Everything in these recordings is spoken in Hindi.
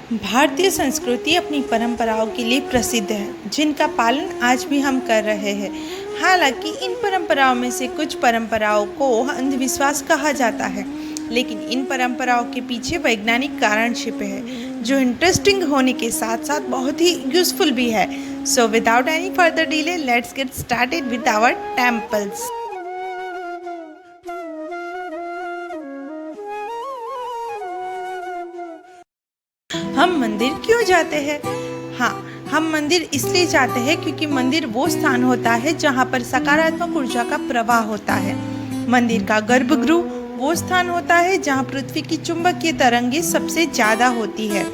भारतीय संस्कृति अपनी परंपराओं के लिए प्रसिद्ध है, जिनका पालन आज भी हम कर रहे हैं। हालांकि इन परंपराओं में से कुछ परंपराओं को अंधविश्वास कहा जाता है, लेकिन इन परंपराओं के पीछे वैज्ञानिक कारण छिपे हैं, जो इंटरेस्टिंग होने के साथ साथ बहुत ही यूजफुल भी है। So without any further delay, let's get started with our temples. हम मंदिर क्यों जाते हैं? हाँ, हम मंदिर इसलिए जाते हैं क्योंकि मंदिर वो स्थान होता है जहाँ पर सकारात्मक ऊर्जा का प्रवाह होता है। मंदिर का गर्भगृह वो स्थान होता है जहाँ पृथ्वी की चुंबकीय तरंगें सबसे ज्यादा होती है।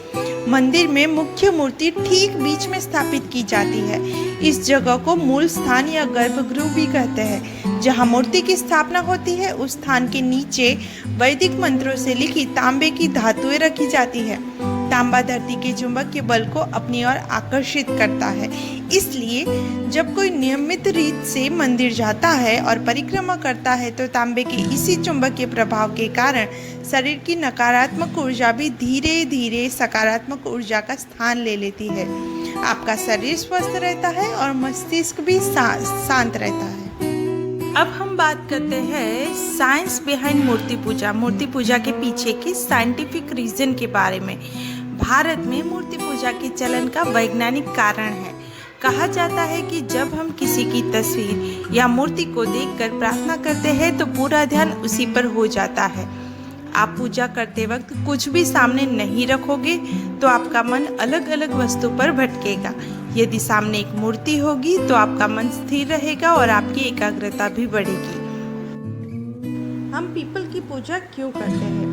मंदिर में मुख्य मूर्ति ठीक बीच में स्थापित की जाती है। इस जगह को मूल स्थान या गर्भगृह भी कहते हैं। जहाँ मूर्ति की स्थापना होती है, उस स्थान के नीचे वैदिक मंत्रों से लिखी तांबे की धातुएं रखी जाती है। तांबा धरती के चुंबकीय बल को अपनी ओर आकर्षित करता है। इसलिए जब कोई नियमित रीत से मंदिर जाता है और परिक्रमा करता है, तो तांबे के इसी चुंबकीय प्रभाव के कारण शरीर की नकारात्मक ऊर्जा भी धीरे धीरे सकारात्मक ऊर्जा का स्थान ले लेती है। आपका शरीर स्वस्थ रहता है और मस्तिष्क भी शांत रहता है। अब हम बात करते हैं साइंस बिहाइंड मूर्ति पूजा। मूर्ति पूजा के पीछे के साइंटिफिक रीजन के बारे में। भारत में मूर्ति पूजा के चलन का वैज्ञानिक कारण है। कहा जाता है कि जब हम किसी की तस्वीर या मूर्ति को देखकर प्रार्थना करते हैं, तो पूरा ध्यान उसी पर हो जाता है। आप पूजा करते वक्त कुछ भी सामने नहीं रखोगे तो आपका मन अलग अलग वस्तु पर भटकेगा। यदि सामने एक मूर्ति होगी तो आपका मन स्थिर रहेगा और आपकी एकाग्रता भी बढ़ेगी। हम पीपल की पूजा क्यों करते हैं?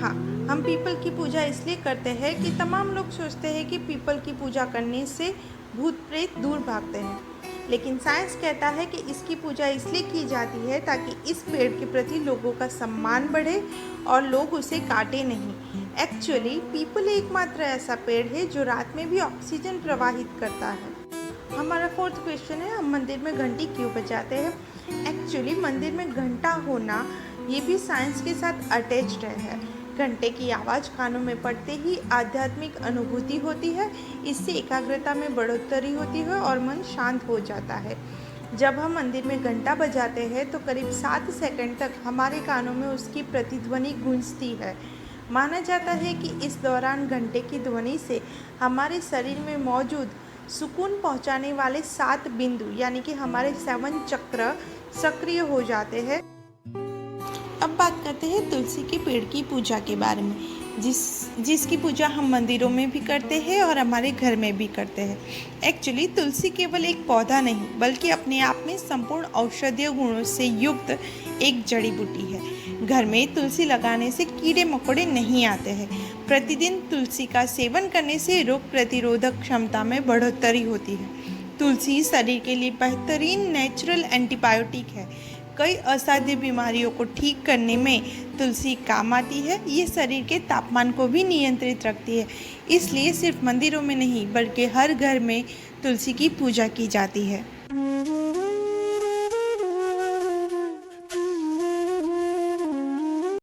हाँ, हम पीपल की पूजा इसलिए करते हैं कि तमाम लोग सोचते हैं कि पीपल की पूजा करने से भूत प्रेत दूर भागते हैं, लेकिन साइंस कहता है कि इसकी पूजा इसलिए की जाती है ताकि इस पेड़ के प्रति लोगों का सम्मान बढ़े और लोग उसे काटे नहीं। एक्चुअली पीपल एकमात्र ऐसा पेड़ है जो रात में भी ऑक्सीजन प्रवाहित करता है। हमारा फोर्थ क्वेश्चन है, हम मंदिर में घंटी क्यों बजाते हैं? एक्चुअली मंदिर में घंटा होना ये भी साइंस के साथ अटैच्ड है। घंटे की आवाज़ कानों में पड़ते ही आध्यात्मिक अनुभूति होती है। इससे एकाग्रता में बढ़ोतरी होती है और मन शांत हो जाता है। जब हम मंदिर में घंटा बजाते हैं तो करीब 7 सेकंड तक हमारे कानों में उसकी प्रतिध्वनि गूंजती है। माना जाता है कि इस दौरान घंटे की ध्वनि से हमारे शरीर में मौजूद सुकून पहुंचाने वाले 7 बिंदु यानी कि हमारे 7 चक्र सक्रिय हो जाते हैं। अब बात करते हैं तुलसी के पेड़ की पूजा के बारे में, जिसकी पूजा हम मंदिरों में भी करते हैं और हमारे घर में भी करते हैं। एक्चुअली तुलसी केवल एक पौधा नहीं, बल्कि अपने आप में संपूर्ण औषधीय गुणों से युक्त एक जड़ी बूटी है। घर में तुलसी लगाने से कीड़े मकोड़े नहीं आते हैं। प्रतिदिन तुलसी का सेवन करने से रोग प्रतिरोधक क्षमता में बढ़ोतरी होती है। तुलसी शरीर के लिए बेहतरीन नेचुरल एंटीबायोटिक है। कई असाध्य बीमारियों को ठीक करने में तुलसी काम आती है। ये शरीर के तापमान को भी नियंत्रित रखती है। इसलिए सिर्फ मंदिरों में नहीं, बल्कि हर घर में तुलसी की पूजा की जाती है।